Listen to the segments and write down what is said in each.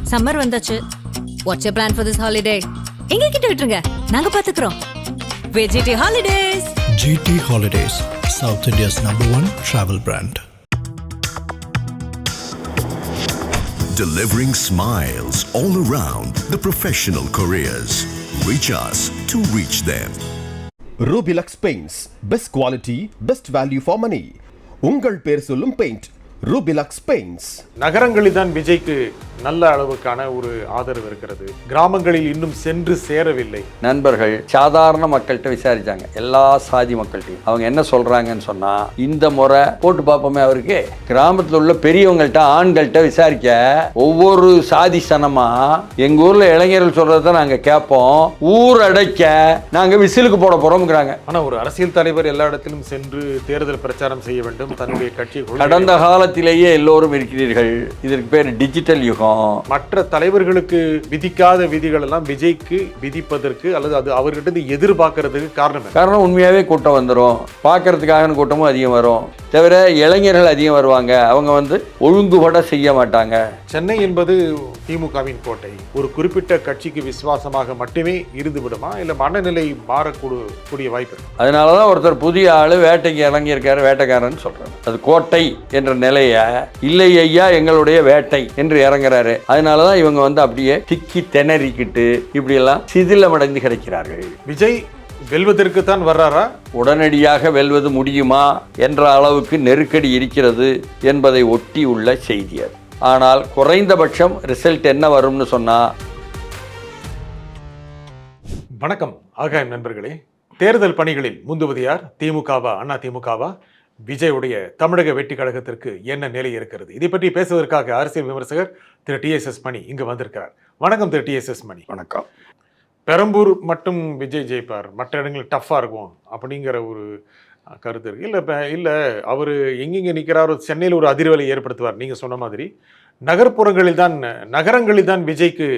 Summer வந்தாச்சு. What's your plan for this holiday? எங்க கிட்ட விட்டுருங்க, நாங்க பாத்துக்கிறோம். VGT Holidays. GT Holidays, South India's #1 travel brand. Delivering smiles all around the professional careers. Reach us to reach them. Rubilux Paints. Best quality, best value for money. உங்கள் பேர் சொல்லும் paint Rubilux Paints. நகரங்களில் தான் விஜய்க்கு நல்ல அளவுக்கான ஒரு ஆதரவு இருக்கிறது. கிராமங்களில் இன்னும் சென்று சேரவில்லை. நண்பர்கள் சாதாரண மக்கள்கிட்ட விசாரிச்சாங்க, எல்லா சாதி மக்கள்கிட்டையும். அவங்க என்ன சொல்றாங்கன்னு சொன்னா, இந்த முறை போட்டு பார்ப்போமே அவருக்கு. கிராமத்தில் உள்ள பெரியவங்கள்ட்ட ஆண்கள்கிட்ட விசாரிக்க, ஒவ்வொரு சாதி சனமா எங்க ஊர்ல இளைஞர்கள் சொல்றத நாங்க கேட்போம், ஊர் அடைக்க நாங்க விசிலுக்கு போட போறோம்ங்கிறாங்க. ஆனா ஒரு அரசியல் தலைவர் எல்லா இடத்திலும் சென்று தேர்தல் பிரச்சாரம் செய்ய வேண்டும், தன்னுடைய கட்சி. கடந்த காலத்திலேயே எல்லோரும் இருக்கிறீர்கள். இதற்கு பேர் டிஜிட்டல் யுகம். மற்ற தலைவர்களுக்கு விதிக்காத விதிகள் எல்லாம் விஜய்க்கு விதிப்பதற்கு அல்லது அது அவர்கிட்ட எதிர்பார்க்கறதுக்கு காரணம் உண்மையாவே கூட்டம் வந்துடும். பார்க்கறதுக்காக கூட்டமும் அதிகம் வரும், தவிர இளைஞர்கள் அதிகம் வருவாங்க. அவங்க ஒழுங்குபட செய்ய மாட்டாங்க. சென்னை என்பது திமுகவின் கோட்டை. ஒரு குறிப்பிட்ட கட்சிக்கு விசுவாசமாக மட்டுமே இருந்து விடுமா, இல்ல மனநிலை மாறக்கூடிய வாய்ப்பு? அதனாலதான் ஒருத்தர் புதிய ஆளு வேட்டைக்கு இறங்கியிருக்காரு, வேட்டைக்காரன் சொல்றாரு. அது கோட்டை என்ற நிலைய இல்லை ஐயா எங்களுடைய வேட்டை என்று இறங்குறாரு. அதனாலதான் இவங்க அப்படியே திக்கி திணறிக்கிட்டு இப்படி எல்லாம் சிதிலமடைந்து கிடைக்கிறார்கள். விஜய் வெல்வதற்கு தான் வர்றாரா? உடனடியாக வெல்வது முடியுமா என்ற அளவுக்கு நெருக்கடி இருக்கிறது என்பதை ஒட்டி உள்ள செய்தி அது. ஆனால் குறைந்தபட்சம் ரிசல்ட் என்ன வரும்னு சொன்னா. வணக்கம் ஆகாயம் நண்பர்களே. தேர்தல் பணிகளில் முந்துவது யார்? திமுகவா, அண்ணா திமுகவா? விஜயுடைய தமிழக வெற்றி கழகத்திற்கு என்ன நிலை இருக்கிறது? இதை பற்றி பேசுவதற்காக அரசியல் விமர்சகர் திரு TSS மணி இங்கு வந்திருக்கிறார். வணக்கம் திரு TSS மணி. வணக்கம். பெரம்பூர் மட்டும் விஜய் ஜெயிப்பார், மற்ற இடங்கள் டஃப்பாக இருக்கும் அப்படிங்கிற ஒரு கருத்து இருக்குது. இல்லை அவர் எங்கெங்கே நிற்கிறாரோ சென்னையில் ஒரு அதிர்வலை ஏற்படுத்துவார். நீங்கள் சொன்ன மாதிரி நகரங்களில் தான் விஜய்க்கு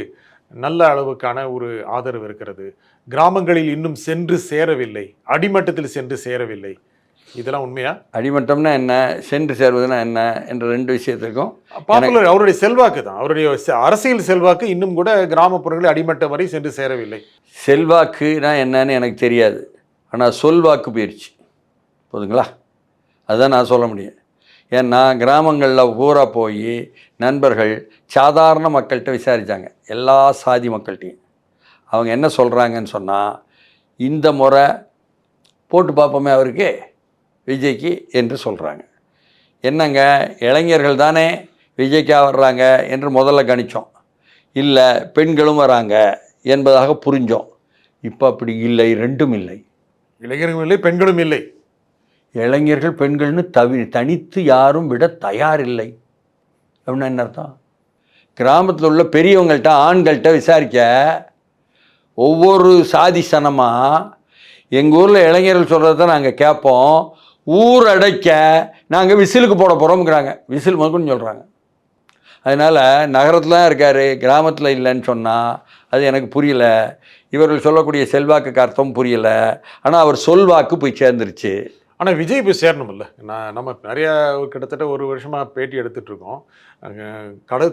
நல்ல அளவுக்கான ஒரு ஆதரவு இருக்கிறது. கிராமங்களில் இன்னும் சென்று சேரவில்லை, அடிமட்டத்தில் சென்று சேரவில்லை. இதெல்லாம் உண்மையா? அடிமட்டம்னா என்ன, சென்று சேர்வதுன்னா என்ன என்ற ரெண்டு விஷயத்துக்கும் பாப்புலர் அவருடைய செல்வாக்கு தான், அவருடைய அரசியல் செல்வாக்கு இன்னும் கூட கிராமப்புறங்களில் அடிமட்டம் வரை சென்று சேரவில்லை. செல்வாக்குனா என்னன்னு எனக்கு தெரியாது, ஆனால் சொல்வாக்கு போயிடுச்சு. போதுங்களா? அதுதான் நான் சொல்ல முடியும். ஏன்னா கிராமங்களில் பூரா போய் நண்பர்கள் சாதாரண மக்கள்கிட்ட விசாரித்தாங்க, எல்லா சாதி மக்கள்கிட்டையும். அவங்க என்ன சொல்கிறாங்கன்னு சொன்னால், இந்த முறை போட்டு பார்ப்போமே அவருக்கு விஜய்க்கு என்று சொல்கிறாங்க. என்னங்க இளைஞர்கள் தானே விஜய்க்காக வர்றாங்க என்று முதல்ல கணித்தோம். இல்லை பெண்களும் வராங்க என்பதாக புரிஞ்சோம். இப்போ அப்படி இல்லை, ரெண்டும் இல்லை. இளைஞர்களும் இல்லை, பெண்களும் இல்லை. இளைஞர்கள் பெண்கள்னு தனித்து யாரும் விட தயாரில்லை அப்படின்னா என்ன அர்த்தம்? கிராமத்தில் உள்ள பெரியவங்கள்ட்ட ஆண்கள்கிட்ட விசாரிக்க, ஒவ்வொரு சாதி சனமாக எங்கள் ஊரில் இளைஞர்கள் சொல்கிறத நாங்கள் கேட்போம், ஊர் அடைக்க நாங்கள் விசிலுக்கு போட போகிறோம்ங்கிறாங்க. விசில் முதல்னு சொல்கிறாங்க. அதனால் நகரத்தில் தான் இருக்கார், கிராமத்தில் இல்லைன்னு சொன்னால் அது எனக்கு புரியலை. இவர்கள் சொல்லக்கூடிய செல்வாக்கு அர்த்தம் புரியலை. ஆனால் அவர் சொல்வாக்கு போய் சேர்ந்துருச்சு. ஆனால் விஜய் போய் சேரணுமில்ல. நம்ம நிறையா கிட்டத்தட்ட ஒரு வருஷமாக பேட்டி எடுத்துகிட்ருக்கோம்.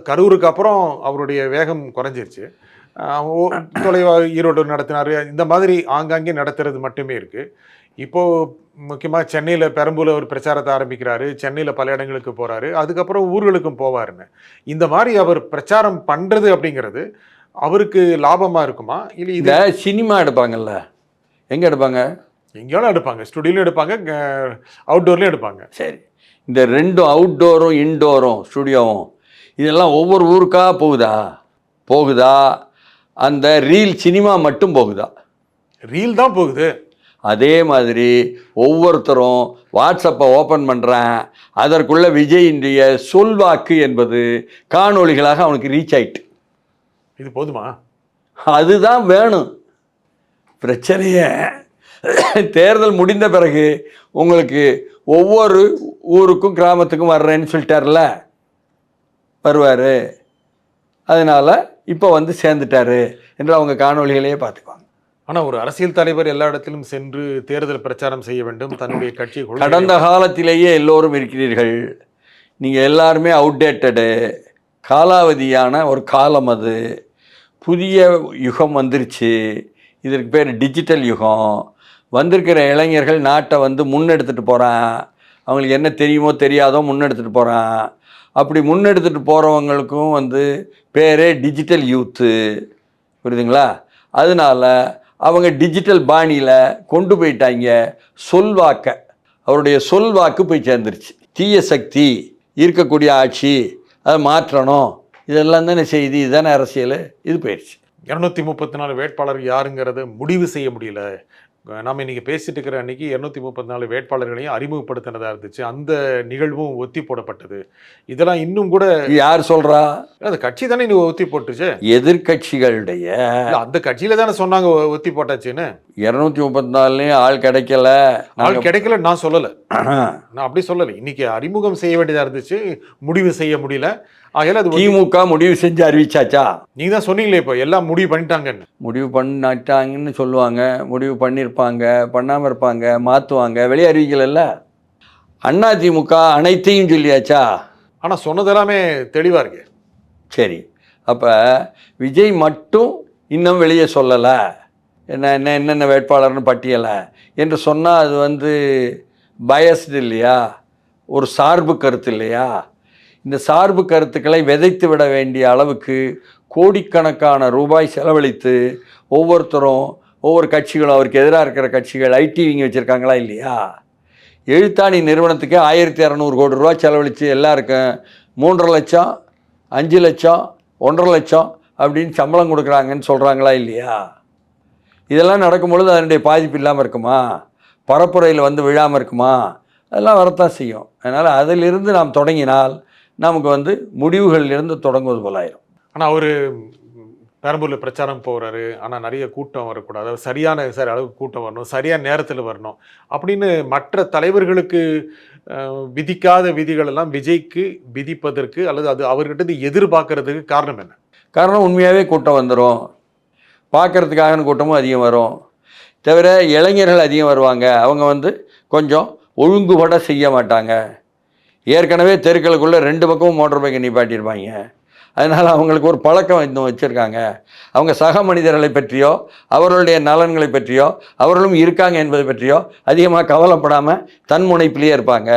கரூருக்கு அப்புறம் அவருடைய வேகம் குறைஞ்சிருச்சு. தொலைவாக ஈரோடு நடத்தினார், இந்த மாதிரி ஆங்காங்கே நடத்துறது மட்டுமே இருக்குது. இப்போது முக்கியமாக சென்னையில் பெரம்பூரில் ஒரு பிரச்சாரத்தை ஆரம்பிக்கிறாரு, சென்னையில் பல இடங்களுக்கு போகிறாரு, அதுக்கப்புறம் ஊர்களுக்கும் போவாருன்னு. இந்த மாதிரி அவர் பிரச்சாரம் பண்ணுறது அப்படிங்கிறது அவருக்கு லாபமாக இருக்குமா? இல்லை இந்த சினிமா எடுப்பாங்கல்ல, எங்கே எடுப்பாங்க? எங்கேயாலும் எடுப்பாங்க, ஸ்டுடியோலையும் எடுப்பாங்க, அவுட்டோர்லேயும் எடுப்பாங்க. சரி, இந்த ரெண்டும் அவுட்டோரும் இன்டோரும் ஸ்டுடியோவும் இதெல்லாம் ஒவ்வொரு ஊருக்காக போகுதா? அந்த ரீல் சினிமா மட்டும் போகுதா? ரீல் தான் போகுது. அதே மாதிரி ஒவ்வொருத்தரும் வாட்ஸ்அப்பை ஓப்பன் பண்ணுறேன், அதற்குள்ள விஜயினுடைய சொல்வாக்கு என்பது காணொளிகளாக அவனுக்கு ரீச் ஆயிட்டு. இது போதுமா? அதுதான் வேணும். பிரச்சனையை தேர்தல் முடிந்த பிறகு உங்களுக்கு ஒவ்வொரு ஊருக்கும் கிராமத்துக்கும் வர்றேன்னு சொல்லிட்டார்ல, வருவார். அதனால் இப்போ சேர்ந்துட்டாரு என்று அவங்க காணொளிகளையே பார்த்துக்குவாங்க. ஆனால் ஒரு அரசியல் தலைவர் எல்லா இடத்திலும் சென்று தேர்தல் பிரச்சாரம் செய்ய வேண்டும், தன்னுடைய கட்சி. கடந்த காலத்திலேயே எல்லோரும் இருக்கிறீர்கள். நீங்கள் எல்லாருமே அவுடேட்டடு. காலாவதியான ஒரு காலம் அது. புதிய யுகம் வந்துருச்சு. இதற்கு பேர் டிஜிட்டல் யுகம். வந்திருக்கிற இளைஞர்கள் நாட்டை வந்து முன்னெடுத்துட்டு போகிறான். அவங்களுக்கு என்ன தெரியுமோ தெரியாதோ முன்னெடுத்துட்டு போகிறான். அப்படி முன்னெடுத்துட்டு போகிறவங்களுக்கும் வந்து பேரே டிஜிட்டல் யூத்து. புரியுதுங்களா? அதனால் அவங்க டிஜிட்டல் பாணியில் கொண்டு போயிட்டாங்க சொல்வாக்க. அவருடைய சொல்வாக்கு போய் சேர்ந்துருச்சு. தீய சக்தி இருக்கக்கூடிய ஆட்சி, அதை மாற்றணும், இதெல்லாம் தானே செய்தி, இதுதானே அரசியல். இது போயிடுச்சு. 234 வேட்பாளர் யாருங்கிறத முடிவு செய்ய முடியல. நாம் இன்றைக்கி பேசிட்டு இருக்கிற அன்றைக்கி 234 வேட்பாளர்களையும் அறிமுகப்படுத்தினதாக இருந்துச்சு. அந்த நிகழ்வும் ஒத்தி போடப்பட்டது. இதெல்லாம் இன்னும் கூட யார் சொல்கிறா? அந்த கட்சி தானே நீ ஒத்தி போட்டுச்சு. எதிர்கட்சிகளுடைய அந்த கட்சியில் தானே சொன்னாங்க ஒத்தி போட்டாச்சுன்னு. 234 ஆள் கிடைக்கல. ஆள் கிடைக்கல நான் சொல்லலை, நான் அப்படி சொல்லலை. இன்னைக்கு அறிமுகம் செய்ய வேண்டியதாக இருந்துச்சு, முடிவு செய்ய முடியல. ஆகையால அது திமுக முடிவு செஞ்சு அறிவிச்சாச்சா? நீங்க தான் சொன்னீங்களே இப்போ எல்லாம் முடிவு பண்ணிட்டாங்கன்னு. முடிவு பண்ணிட்டாங்கன்னு சொல்லுவாங்க, முடிவு பண்ணியிருப்பாங்க, பண்ணாமல் இருப்பாங்க, மாற்றுவாங்க, வெளியே அறிவிக்கல. அண்ணா திமுக அனைத்தையும் சொல்லியாச்சா? ஆனால் சொன்னதெல்லாமே தெளிவாக இருக்கு. சரி, அப்போ விஜய் மட்டும் இன்னும் வெளியே சொல்லலை, என்னென்ன வேட்பாளர்னு பட்டியலை என்று சொன்னால் அது வந்து பயஸ்டு இல்லையா? ஒரு சார்பு கருத்து இல்லையா? இந்த சார்பு கருத்துக்களை விதைத்து விட வேண்டிய அளவுக்கு கோடிக்கணக்கான ரூபாய் செலவழித்து ஒவ்வொருத்தரும் ஒவ்வொரு கட்சிகளும் அவருக்கு எதிராக இருக்கிற கட்சிகள் ஐடிவிங்க வச்சுருக்காங்களா இல்லையா? எழுத்தாணி நிறுவனத்துக்கு 1200 கோடி ரூபா செலவழித்து எல்லாருக்கும் 3.5 லட்சம் 5 லட்சம் 1.5 லட்சம் அப்படின்னு சம்பளம் கொடுக்குறாங்கன்னு சொல்கிறாங்களா இல்லையா? இதெல்லாம் நடக்கும்பொழுது அதனுடைய பாதிப்பு இல்லாமல் இருக்குமா? பரப்புரையில் வந்து விழாமல் இருக்குமா? அதெல்லாம் வரத்தான் செய்யும். அதனால் அதிலிருந்து நாம் தொடங்கினால் நமக்கு வந்து முடிவுகளிலிருந்து தொடங்குவது போலாயிரும். ஆனால் அவர் பெரம்பூரில் பிரச்சாரம் போகிறாரு, ஆனால் நிறைய கூட்டம் வரக்கூடாது, சரியான அளவுக்கு கூட்டம் வரணும், சரியான நேரத்தில் வரணும் அப்படின்னு மற்ற தலைவர்களுக்கு விதிக்காத விதிகள் எல்லாம் விஜய்க்கு விதிப்பதற்கு அல்லது அது அவர்கிட்ட எதிர்பார்க்கறதுக்கு காரணம் என்ன? காரணம் உண்மையாகவே கூட்டம் வந்துடும், பார்க்குறதுக்காக கூட்டமும் அதிகம் வரும். தவிர இளைஞர்கள் அதிகம் வருவாங்க. அவங்க வந்து கொஞ்சம் ஒழுங்குபட செய்ய மாட்டாங்க. ஏற்கனவே தெருக்களுக்குள்ளே 2 பக்கமும் மோட்டர் பைக்கை நிப்பாட்டியிருப்பாங்க. அதனால் அவங்களுக்கு ஒரு பழக்கம் இன்னும் வச்சுருக்காங்க. அவங்க சக மனிதர்களை பற்றியோ அவர்களுடைய நலன்களை பற்றியோ அவர்களும் இருக்காங்க என்பதை பற்றியோ அதிகமாக கவலைப்படாமல் தன்முனைப்பிலேயே இருப்பாங்க.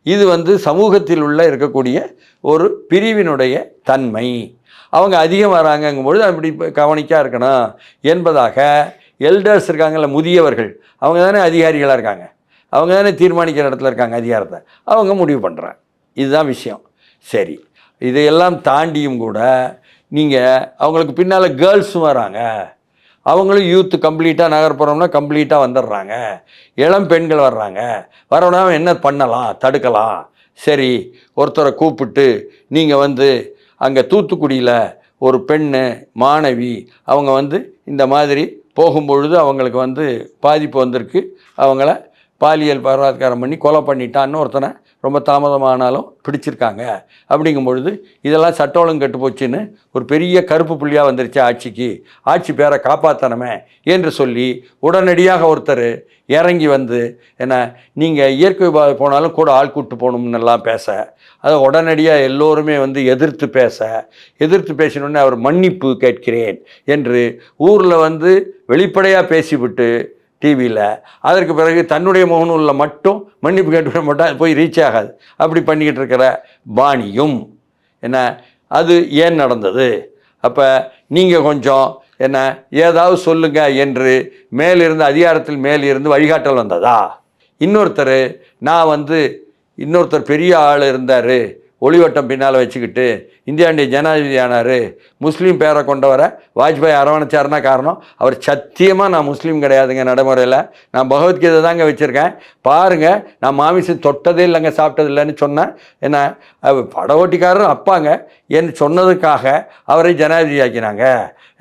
இது வந்து சமூகத்தில் உள்ள இருக்கக்கூடிய ஒரு பிரிவினுடைய தன்மை. அவங்க அதிகம் வராங்கங்கும்பொழுது அப்படி கவனிக்காக இருக்கணும் என்பதாக எல்டர்ஸ் இருக்காங்கல்ல, முதியவர்கள், அவங்க தானே அதிகாரிகளாக இருக்காங்க, அவங்க தானே தீர்மானிக்கிற இடத்துல இருக்காங்க, அதிகாரத்தை அவங்க முடிவு பண்ணுறாங்க. இதுதான் விஷயம். சரி, இதையெல்லாம் தாண்டியும் கூட நீங்கள் அவங்களுக்கு பின்னால் கேர்ள்ஸும் வராங்க. அவங்களும் யூத்து கம்ப்ளீட்டாக நகர்ப்புறம்னா கம்ப்ளீட்டாக வந்துடுறாங்க. இளம் பெண்கள் வர்றாங்க. வரணும்னா என்ன பண்ணலாம், தடுக்கலாம். சரி, ஒருத்தரை கூப்பிட்டு நீங்கள் வந்து அங்கே தூத்துக்குடியில் ஒரு பெண்ணு மாணவி அவங்க வந்து இந்த மாதிரி போகும்பொழுது அவங்களுக்கு வந்து பாதிப்பு வந்திருக்கு, அவங்கள பாலியல் பலாத்காரம் பண்ணி கொலை பண்ணிட்டான்னு ஒருத்தனை ரொம்ப தாமதமானாலும் பிடிச்சிருக்காங்க. அப்படிங்கும் பொழுது இதெல்லாம் சட்ட ஒழுங்கு கெட்டு போச்சுன்னு ஒரு பெரிய கருப்பு புள்ளியாக வந்துருச்சு ஆட்சிக்கு, ஆட்சி பேரை காப்பாற்றணுமே என்று சொல்லி உடனடியாக ஒருத்தர் இறங்கி வந்து என்ன நீங்கள் இயற்கை விபாதை போனாலும் கூட ஆள் கூட்டு போகணும்னுலாம் பேச, அதை உடனடியாக எல்லோருமே வந்து எதிர்த்து பேசினோடனே அவர் மன்னிப்பு கேட்கிறேன் என்று ஊரில் வந்து வெளிப்படையாக பேசிவிட்டு டிவியில் அதற்கு பிறகு தன்னுடைய முகநூலில் மட்டும் மன்னிப்பு கேட்டுவிட மாட்டால் அது போய் ரீச் ஆகாது. அப்படி பண்ணிக்கிட்டு இருக்கிற பாணியும் என்ன, அது ஏன் நடந்தது? அப்போ நீங்கள் கொஞ்சம் என்ன ஏதாவது சொல்லுங்க என்று மேலிருந்து அதிகாரத்தில் மேலிருந்து வழிகாட்டல் வந்ததா? இன்னொருத்தர் பெரிய ஆள் இருந்தார், ஒளிவட்டம் பின்னால் வச்சுக்கிட்டு இந்தியாவுடைய ஜனாதிபதி ஆனார், முஸ்லீம் பேரை கொண்டவரை வாஜ்பாய் அரவணைச்சாருன்னா காரணம் அவர் சத்தியமாக நான் முஸ்லீம் கிடையாதுங்க, நடைமுறையில் நான் பகவத்கீதை தாங்க வச்சுருக்கேன், பாருங்கள் நான் மாமிசம் தொட்டதே இல்லைங்க, சாப்பிட்டது இல்லைன்னு சொன்னேன். என்ன படவோட்டிக்காரர் அப்பாங்க என்று சொன்னதுக்காக அவரை ஜனாதிபதி ஆக்கினாங்க.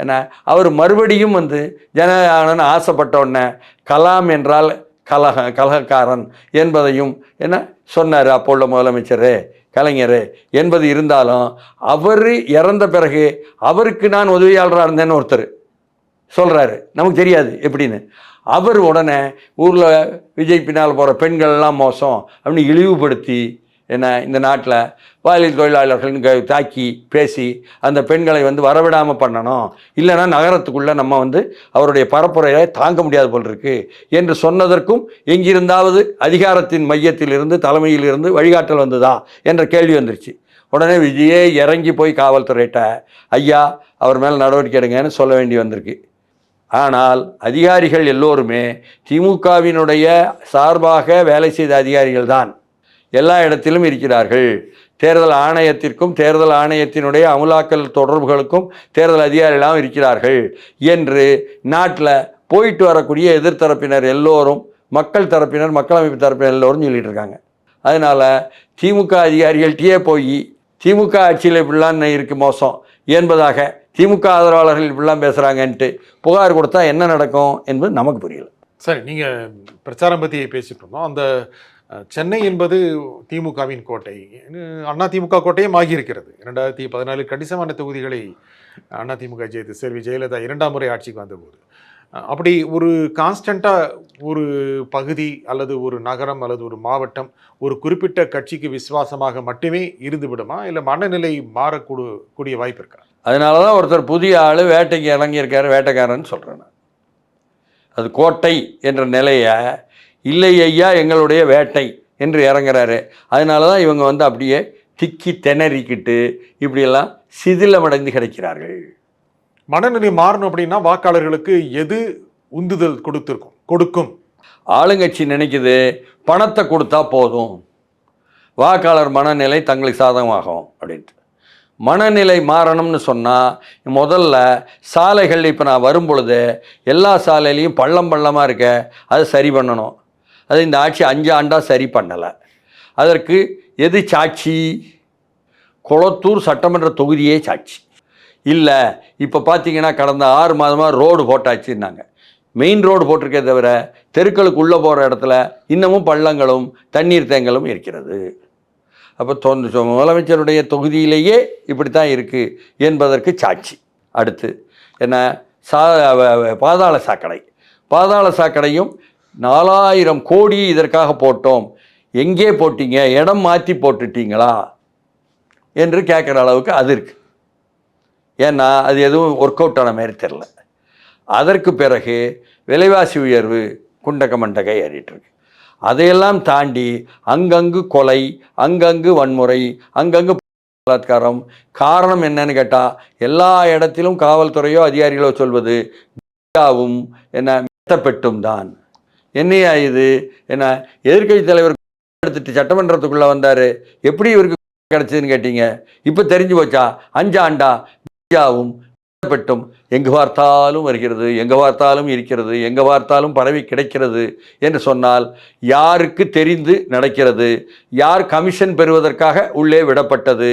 என்ன அவர் மறுபடியும் வந்து ஜனாதிபதி ஆசைப்பட்ட உடனே கலாம் என்றால் கலகக்காரன் என்பதையும் என்ன சொன்னார் அப்போ உள்ள முதலமைச்சர் கலைஞர் என்பது இருந்தாலும் அவர் இறந்த பிறகு அவருக்கு நான் உதவியாளராக இருந்தேன்னு ஒருத்தர் சொல்கிறாரு, நமக்கு தெரியாது எப்படின்னு. அவர் உடனே ஊரில் விஜய் பின்னால் போகிற பெண்கள்லாம் மோசம் அப்படின்னு இழிவுபடுத்தி என்ன இந்த நாட்டில் பாலியல் தொழிலாளர்கள்னு தாக்கி பேசி அந்த பெண்களை வந்து வரவிடாமல் பண்ணணும், இல்லைன்னா நகரத்துக்குள்ளே நம்ம வந்து அவருடைய பரப்புரையை தாங்க முடியாது போல் இருக்கு என்று சொன்னதற்கும் எங்கிருந்தாவது அதிகாரத்தின் மையத்திலிருந்து தலைமையிலிருந்து வழிகாட்டல் வந்ததா என்ற கேள்வி வந்துருச்சு. உடனே விஜயே இறங்கி போய் காவல்துறையிட்ட ஐயா அவர் மேலே நடவடிக்கை எடுங்கன்னு சொல்ல வேண்டி வந்திருக்கு. ஆனால் அதிகாரிகள் எல்லோருமே திமுகவினுடைய சார்பாக வேலை செய்த அதிகாரிகள் தான் எல்லா இடத்திலும் இருக்கிறார்கள். தேர்தல் ஆணையத்திற்கும் தேர்தல் ஆணையத்தினுடைய அமலாக்கல் தொடர்புகளுக்கும் தேர்தல் அதிகாரிகளாகவும் இருக்கிறார்கள் என்று நாட்டில் போயிட்டு வரக்கூடிய எதிர்த்தரப்பினர் எல்லோரும், மக்கள் தரப்பினர், மக்கள் அமைப்பு தரப்பினர் எல்லோரும் சொல்லிட்டு இருக்காங்க. அதனால் திமுக அதிகாரிகள்கிட்டயே போய் திமுக ஆட்சியில் இப்படிலாம் இருக்குது மோசம் என்பதாக திமுக ஆதரவாளர்கள் இப்படிலாம் பேசுகிறாங்கன்ட்டு புகார் கொடுத்தா என்ன நடக்கும் என்பது நமக்கு புரியல. சரி, நீங்கள் பிரச்சாரம் பற்றி பேசிட்டு இருந்தோம். அந்த சென்னை என்பது திமுகவின் கோட்டை, அண்ணா திமுக கோட்டையும் ஆகியிருக்கிறது. 2014 கணிசமான தொகுதிகளை அண்ணா திமுக ஜெயித்து செல்வி ஜெயலலிதா 2ஆம் முறை ஆட்சிக்கு வந்தபோது அப்படி ஒரு கான்ஸ்டண்ட்டாக ஒரு பகுதி அல்லது ஒரு நகரம் அல்லது ஒரு மாவட்டம் ஒரு குறிப்பிட்ட கட்சிக்கு விசுவாசமாக மட்டுமே இருந்து விடுமா, இல்லை மனநிலை மாறக்கூடிய வாய்ப்பு இருக்கா? அதனால தான் ஒருத்தர் புதிய ஆள் வேட்டைக்கு இறங்கியிருக்காரு, வேட்டைக்காரன்னு சொல்கிறேன் நான். அது கோட்டை என்ற நிலையை இல்லை ஐயா எங்களுடைய வேட்டை என்று இறங்குறாரு. அதனால தான் இவங்க வந்து அப்படியே திக்கி திணறிக்கிட்டு இப்படியெல்லாம் சிதிலமடைந்து கிடைக்கிறார்கள். மனநிலை மாறணும் அப்படின்னா வாக்காளர்களுக்கு எது உந்துதல் கொடுக்கும்? ஆளுங்கட்சி நினைக்குது பணத்தை கொடுத்தா போதும், வாக்காளர் மனநிலை தங்களுக்கு சாதகமாகும் அப்படின்ட்டு. மனநிலை மாறணும்னு சொன்னால் முதல்ல சாலைகள், இப்போ நான் வரும் பொழுது எல்லா சாலையிலையும் பள்ளமாக இருக்க அதை சரி பண்ணணும். அது இந்த ஆட்சி 5 ஆண்டாக சரி பண்ணலை. அதற்கு எது சாட்சி? கொளத்தூர் சட்டமன்ற தொகுதியே சாட்சி. இல்லை இப்போ பார்த்தீங்கன்னா கடந்த 6 மாதமாக ரோடு போட்டாச்சுன்னாங்க. மெயின் ரோடு போட்டிருக்கே தவிர தெருக்களுக்கு உள்ளே போகிற இடத்துல இன்னமும் பள்ளங்களும் தண்ணீர் தேங்கலும் இருக்கிறது. அப்போ முதலமைச்சருடைய தொகுதியிலேயே இப்படி தான் இருக்குது என்பதற்கு சாட்சி. அடுத்து என்ன? பாதாள சாக்கடையும் 4000 கோடி இதற்காக போட்டோம், எங்கே போட்டீங்க, இடம் மாற்றி போட்டுட்டீங்களா என்று கேட்குற அளவுக்கு அது இருக்குது. ஏன்னா அது எதுவும் ஒர்க் அவுட் ஆன மாதிரி தெரில. அதற்கு பிறகு விலைவாசி உயர்வு குண்டக மண்டகை ஏறிட்டுருக்கு. அதையெல்லாம் தாண்டி அங்கங்கு கொலை, அங்கங்கு வன்முறை, அங்கங்கு பலாத்காரம். காரணம் என்னன்னு கேட்டால் எல்லா இடத்திலும் காவல்துறையோ அதிகாரிகளோ சொல்வது என்ன மெத்தப்பெட்டும் தான். என்னையா இது? என்ன எதிர்கட்சி தலைவர் எடுத்துட்டு சட்டமன்றத்துக்குள்ளே வந்தார், எப்படி இவருக்கு கிடச்சதுன்னு கேட்டீங்க. இப்போ தெரிஞ்சு போச்சா? 5 ஆண்டா வும் பெட்டும் எங்கு பார்த்தாலும் வருகிறது, எங்கே பார்த்தாலும் இருக்கிறது, எங்கே பார்த்தாலும் பரவி கிடைக்கிறது என்று சொன்னால் யாருக்கு தெரிந்து நடக்கிறது? யார் கமிஷன் பெறுவதற்காக உள்ளே விடப்பட்டது?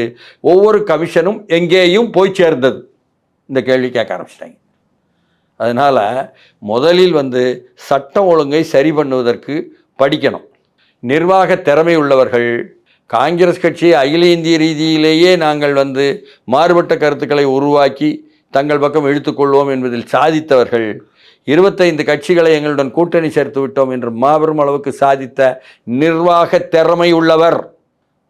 ஒவ்வொரு கமிஷனும் எங்கேயும் போய் சேர்ந்தது? இந்த கேள்வி கேட்க ஆரம்பிச்சிட்டாங்க. அதனால் முதலில் சட்டம் ஒழுங்கை சரி பண்ணுவதற்கு படிக்கணும். நிர்வாக திறமை உள்ளவர்கள், காங்கிரஸ் கட்சி அகில இந்திய ரீதியிலேயே நாங்கள் மாறுபட்ட கருத்துக்களை உருவாக்கி தங்கள் பக்கம் இழுத்துக்கொள்வோம் என்பதில் சாதித்தவர்கள், 25 கட்சிகளை எங்களுடன் கூட்டணி சேர்த்து விட்டோம் என்று மாபெரும் அளவுக்கு சாதித்த நிர்வாக திறமை உள்ளவர்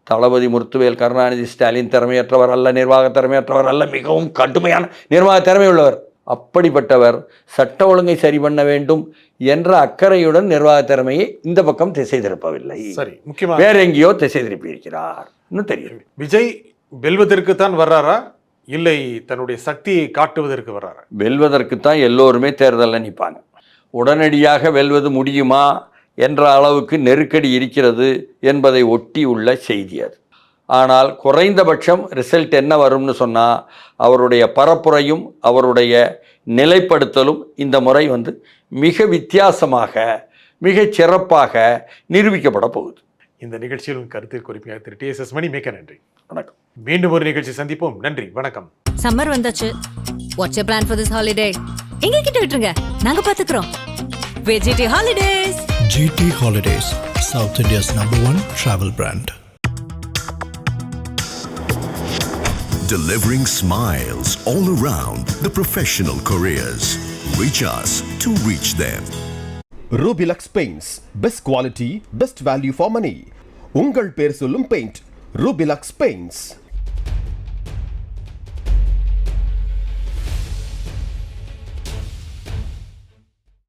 தளபதி முத்துவேல் கருணாநிதி ஸ்டாலின். திறமையற்றவர் அல்ல, நிர்வாக திறமையற்றவர் அல்ல, மிகவும் கடுமையான நிர்வாக திறமை உள்ளவர். அப்படிப்பட்டவர் சட்ட ஒழுங்கை சரி பண்ண வேண்டும் என்ற அக்கறையுடன் நிர்வாக திறமையை இந்த பக்கம் திசை திருப்பவில்லை. சரி, முக்கியமாக வேற எங்கேயோ திசை திருப்பி இருக்கிறார். தெரியும். விஜய் வெல்வதற்கு தான் வர்றாரா, இல்லை தன்னுடைய சக்தியை காட்டுவதற்கு வர்றாரா? வெல்வதற்கு தான் எல்லோருமே தேர்தலில் நிற்பாங்க. உடனடியாக வெல்வது முடியுமா என்ற அளவுக்கு நெருக்கடி இருக்கிறது என்பதை ஒட்டி உள்ள செய்தி அது. ஆனால் குறைந்தபட்சம் ரிசல்ட் என்ன வரும்னு சொன்னால் அவருடைய பரப்புரையும் அவருடைய நிலைப்படுத்தலும் இந்த முறை மிக வித்தியாசமாக, மிக சிறப்பாக நிரூபிக்கப்பட போகுது. இந்த நிகழ்ச்சியில் கருத்தில் குறிப்பிட்ட திரு TSS மணி மிக்க நன்றி. வணக்கம். மீண்டும் ஒரு நிகழ்ச்சி சந்திப்போம். நன்றி, வணக்கம். சம்மர் வந்தாச்சு. What's your plan for this holiday? எங்க கிட்ட விட்டுருங்க, நாங்க பாத்துக்கிறோம். VGT Holidays. GT Holidays, South India's #1 travel brand. Delivering smiles all around the professional careers. Reach us to reach them. Rubilux Paints, best quality, best value for money. உங்கள் பேர் சொல்லும் paint Rubilux paints.